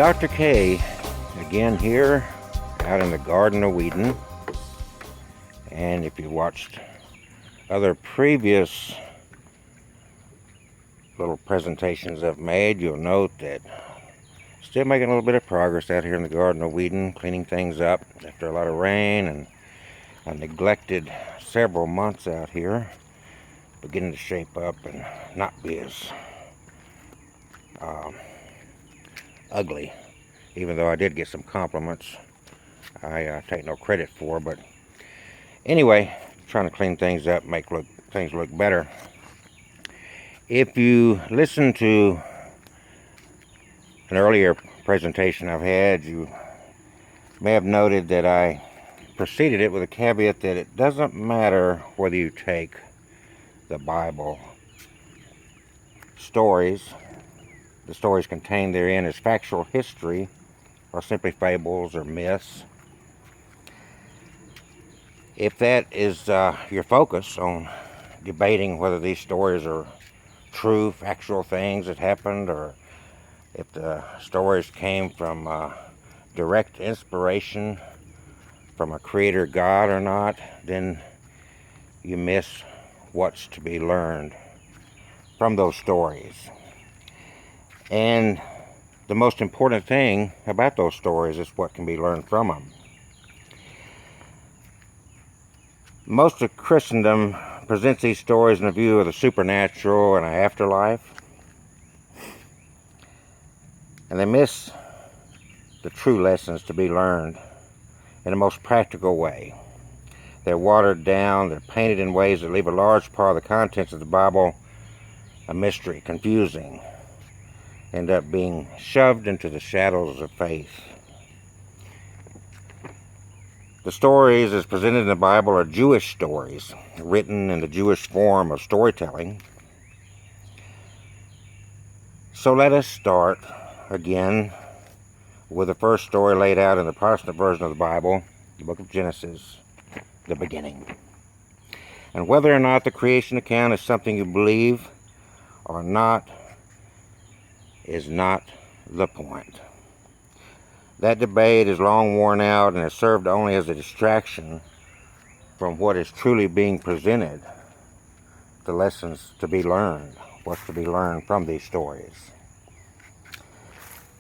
Dr. K again here out in the Garden of WeEden. And if you watched other previous little presentations I've made, you'll note that still making a little bit of progress out here in the Garden of WeEden, cleaning things up after a lot of rain, and I neglected several months out here, beginning to shape up and not be as ugly, even though I did get some compliments I take no credit for. But anyway, trying to clean things up, make things look better. If you listen to an earlier presentation I've had, you may have noted that I preceded it with a caveat that it doesn't matter whether you take the Bible stories, the stories contained therein, as factual history or simply fables or myths. If that is your focus on debating whether these stories are true, factual things that happened, or if the stories came from direct inspiration from a creator God or not, then you miss what's to be learned from those stories. And the most important thing about those stories is what can be learned from them. Most of Christendom presents these stories in a view of the supernatural and an afterlife, and they miss the true lessons to be learned in the most practical way. They're watered down, they're painted in ways that leave a large part of the contents of the Bible a mystery, confusing, end up being shoved into the shadows of faith. The stories as presented in the Bible are Jewish stories, written in the Jewish form of storytelling. So let us start again with the first story laid out in the Protestant version of the Bible, the book of Genesis, the beginning. And whether or not the creation account is something you believe or not is not the point. That debate is long worn out and has served only as a distraction from what is truly being presented, the lessons to be learned, what's to be learned from these stories.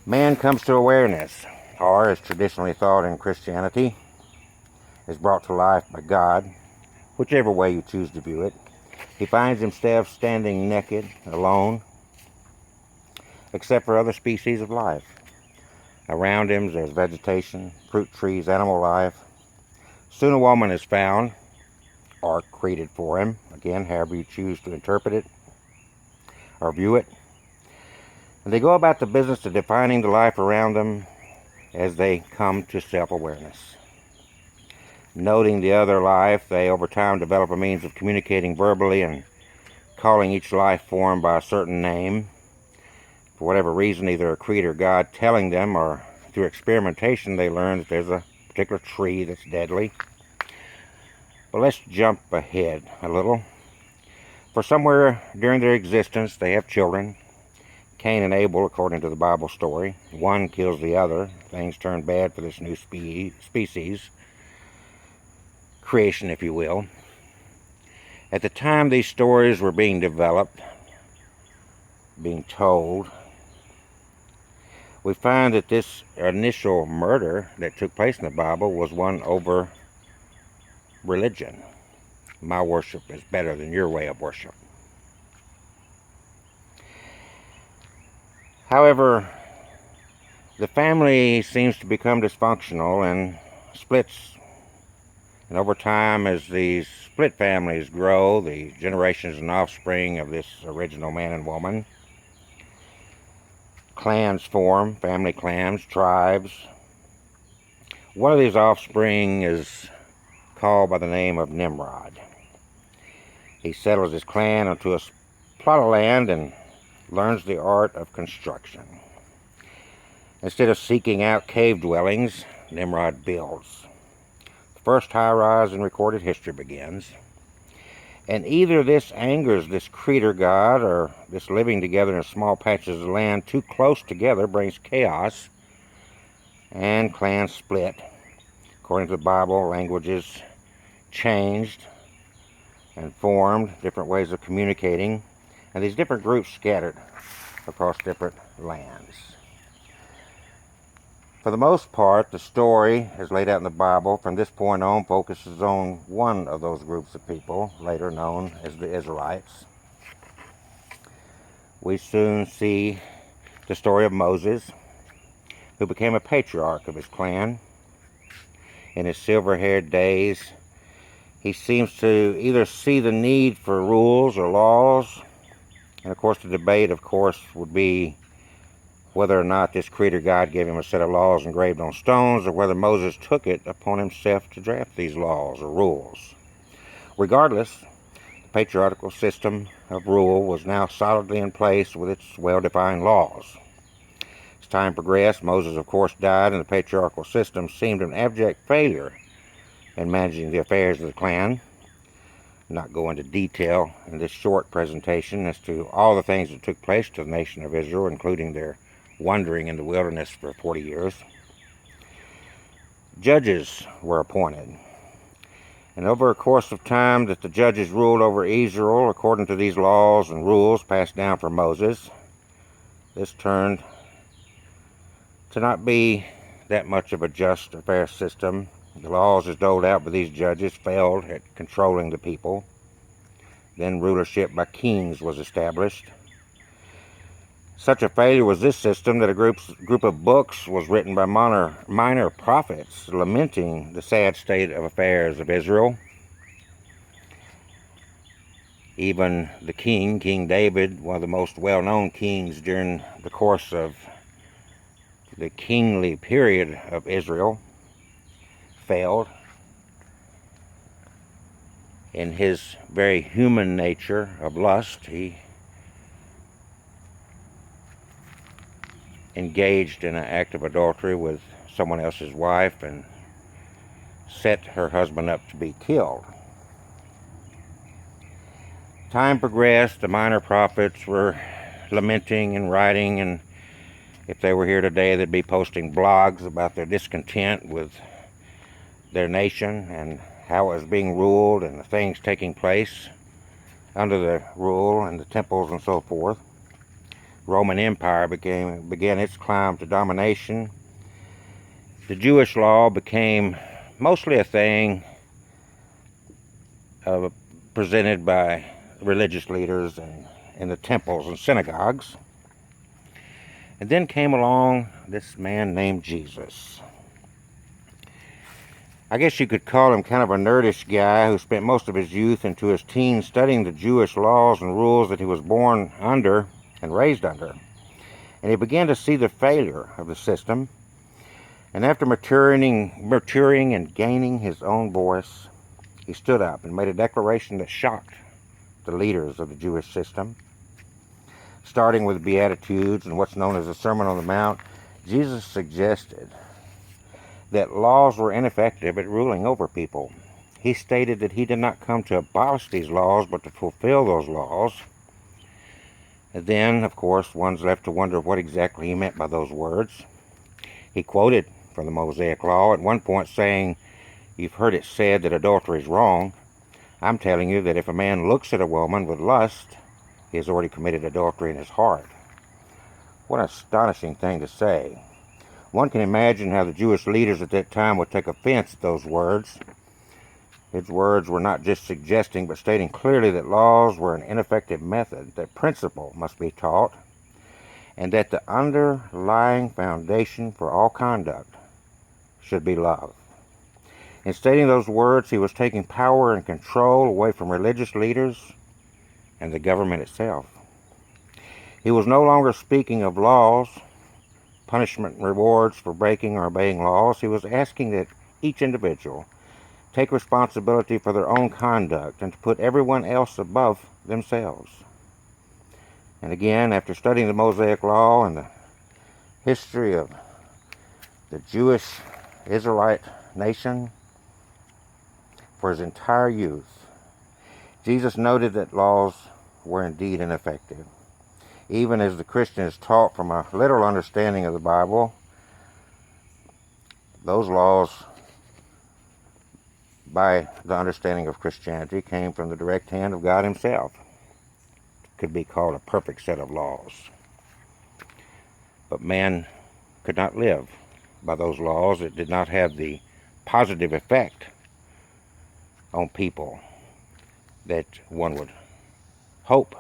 Man comes to awareness, or as traditionally thought in Christianity, is brought to life by God, whichever way you choose to view it. He finds himself standing naked, alone, except for other species of life. Around him there's vegetation, fruit trees, animal life. Soon a woman is found, or created for him, again, however you choose to interpret it or view it. And they go about the business of defining the life around them as they come to self-awareness. Noting the other life, they over time develop a means of communicating verbally and calling each life form by a certain name. For whatever reason, either a creator God telling them, or through experimentation they learn that there's a particular tree that's deadly. But let's jump ahead a little. For somewhere during their existence they have children. Cain and Abel, according to the Bible story. One kills the other. Things turn bad for this new species. Creation, if you will. At the time these stories were being developed, being told, we find that this initial murder that took place in the Bible was one over religion. My worship is better than your way of worship. However, the family seems to become dysfunctional and splits. And over time, as these split families grow, the generations and offspring of this original man and woman, clans form, family clans, tribes. One of these offspring is called by the name of Nimrod. He settles his clan onto a plot of land and learns the art of construction. Instead of seeking out cave dwellings, Nimrod builds. The first high-rise in recorded history begins. And either this angers this creator God, or this living together in small patches of land too close together brings chaos and clans split. According to the Bible, languages changed and formed, different ways of communicating, and these different groups scattered across different lands. For the most part, the story, as laid out in the Bible, from this point on focuses on one of those groups of people, later known as the Israelites. We soon see the story of Moses, who became a patriarch of his clan. In his silver-haired days, he seems to either see the need for rules or laws, and of course the debate, would be whether or not this Creator God gave him a set of laws engraved on stones, or whether Moses took it upon himself to draft these laws or rules. Regardless, the patriarchal system of rule was now solidly in place with its well-defined laws. As time progressed, Moses, of course, died, and the patriarchal system seemed an abject failure in managing the affairs of the clan. I'll not go into detail in this short presentation as to all the things that took place to the nation of Israel, including their wandering in the wilderness for 40 years. Judges were appointed, and over a course of time that the judges ruled over Israel according to these laws and rules passed down from Moses, this turned to not be that much of a just or fair system. The laws as doled out by these judges failed at controlling the people. Then rulership by kings was established. Such a failure was this system that a group of books was written by minor prophets lamenting the sad state of affairs of Israel. Even the king, King David, one of the most well-known kings during the course of the kingly period of Israel, failed. In his very human nature of lust, he engaged in an act of adultery with someone else's wife and set her husband up to be killed. Time progressed. The minor prophets were lamenting and writing, and if they were here today, they'd be posting blogs about their discontent with their nation and how it was being ruled and the things taking place under the rule and the temples and so forth. Roman Empire began its climb to domination. The Jewish law became mostly a thing presented by religious leaders in the temples and synagogues. And then came along this man named Jesus. I guess you could call him kind of a nerdish guy who spent most of his youth into his teens studying the Jewish laws and rules that he was born under and raised under. And he began to see the failure of the system. And after maturing and gaining his own voice, he stood up and made a declaration that shocked the leaders of the Jewish system. Starting with Beatitudes and what's known as the Sermon on the Mount, Jesus suggested that laws were ineffective at ruling over people. He stated that he did not come to abolish these laws, but to fulfill those laws. And then, of course, one's left to wonder what exactly he meant by those words. He quoted from the Mosaic Law at one point saying, "You've heard it said that adultery is wrong. I'm telling you that if a man looks at a woman with lust, he has already committed adultery in his heart." What an astonishing thing to say. One can imagine how the Jewish leaders at that time would take offense at those words. His words were not just suggesting, but stating clearly that laws were an ineffective method, that principle must be taught, and that the underlying foundation for all conduct should be love. In stating those words, he was taking power and control away from religious leaders and the government itself. He was no longer speaking of laws, punishment and rewards for breaking or obeying laws. He was asking that each individual take responsibility for their own conduct and to put everyone else above themselves. And again, after studying the Mosaic Law and the history of the Jewish Israelite nation for his entire youth, Jesus noted that laws were indeed ineffective. Even as the Christian is taught from a literal understanding of the Bible, Those laws, by the understanding of Christianity, came from the direct hand of God himself. It could be called a perfect set of laws. But man could not live by those laws. It did not have the positive effect on people that one would hope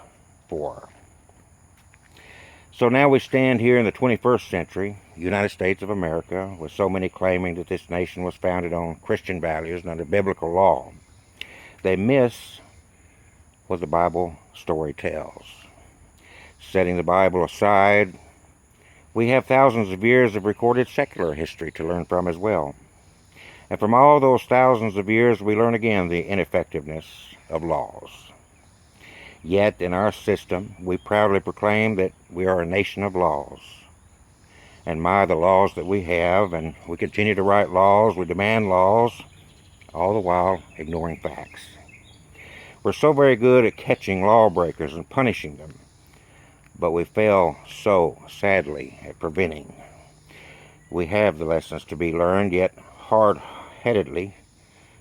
for. So now we stand here in the 21st century, United States of America, with so many claiming that this nation was founded on Christian values and under biblical law. They miss what the Bible story tells. Setting the Bible aside, we have thousands of years of recorded secular history to learn from as well. And from all those thousands of years, we learn again the ineffectiveness of laws. Yet, in our system, we proudly proclaim that we are a nation of laws. And the laws that we have, and we continue to write laws, we demand laws, all the while ignoring facts. We're so very good at catching lawbreakers and punishing them, but we fail so sadly at preventing. We have the lessons to be learned, yet hard-headedly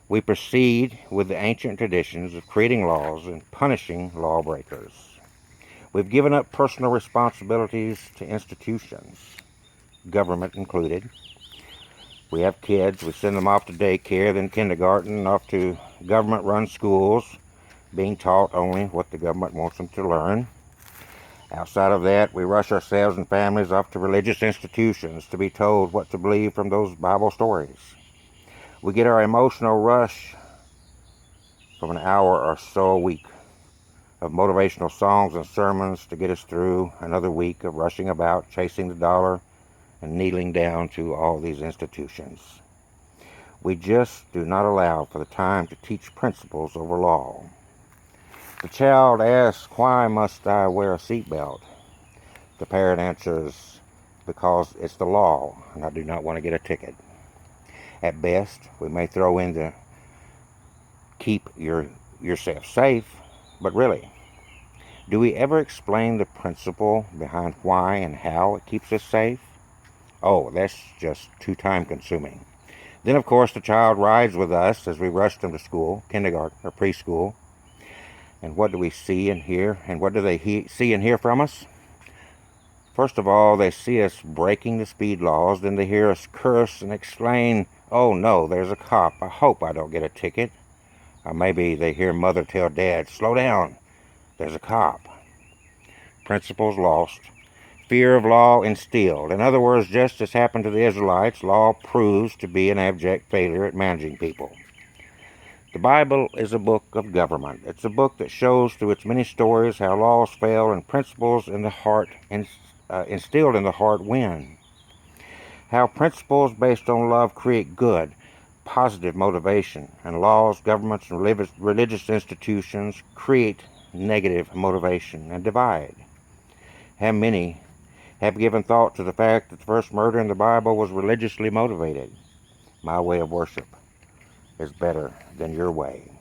we proceed with the ancient traditions of creating laws and punishing lawbreakers. We've given up personal responsibilities to institutions, government included. We have kids, we send them off to daycare, then kindergarten, off to government-run schools, being taught only what the government wants them to learn. Outside of that, we rush ourselves and families off to religious institutions to be told what to believe from those Bible stories. We get our emotional rush from an hour or so a week of motivational songs and sermons to get us through another week of rushing about, chasing the dollar, and kneeling down to all these institutions. We just do not allow for the time to teach principles over law. The child asks, "Why must I wear a seatbelt?" The parent answers, "Because it's the law, and I do not want to get a ticket." At best, we may throw in the keep yourself safe, but really, do we ever explain the principle behind why and how it keeps us safe? Oh, that's just too time-consuming. Then, of course, the child rides with us as we rush them to school, kindergarten, or preschool. And what do we see and hear? And what do they see and hear from us? First of all, they see us breaking the speed laws. Then they hear us curse and exclaim, "Oh no, there's a cop. I hope I don't get a ticket." Or maybe they hear mother tell dad, "Slow down, there's a cop." Principles lost. Fear of law instilled. In other words, just as happened to the Israelites, law proves to be an abject failure at managing people. The Bible is a book of government. It's a book that shows through its many stories how laws fail and principles in the heart instilled in the heart win. How principles based on love create good, positive motivation, and laws, governments, and religious institutions create negative motivation and divide. How many have given thought to the fact that the first murder in the Bible was religiously motivated? My way of worship is better than your way.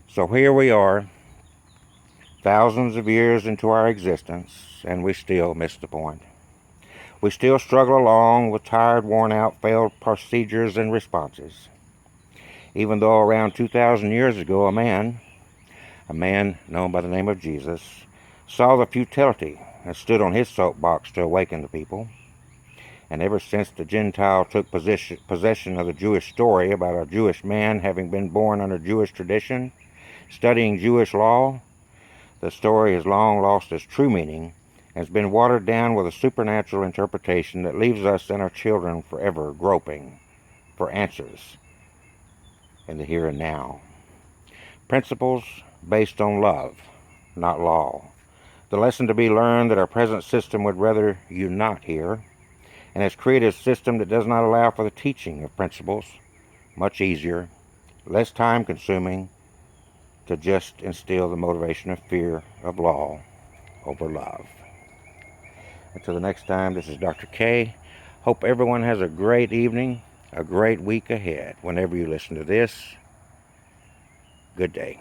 So here we are, thousands of years into our existence, and we still miss the point. We still struggle along with tired, worn-out, failed procedures and responses. Even though around 2,000 years ago, a man known by the name of Jesus, saw the futility and stood on his soapbox to awaken the people. And ever since the Gentile took possession of the Jewish story about a Jewish man having been born under Jewish tradition, studying Jewish law, the story has long lost its true meaning and has been watered down with a supernatural interpretation that leaves us and our children forever groping for answers in the here and now. Principles based on love, not law. The lesson to be learned that our present system would rather you not hear, and has created a system that does not allow for the teaching of principles, much easier, less time-consuming, to just instill the motivation of fear of law over love. Until the next time, this is Dr. K. Hope everyone has a great evening, a great week ahead. Whenever you listen to this, good day.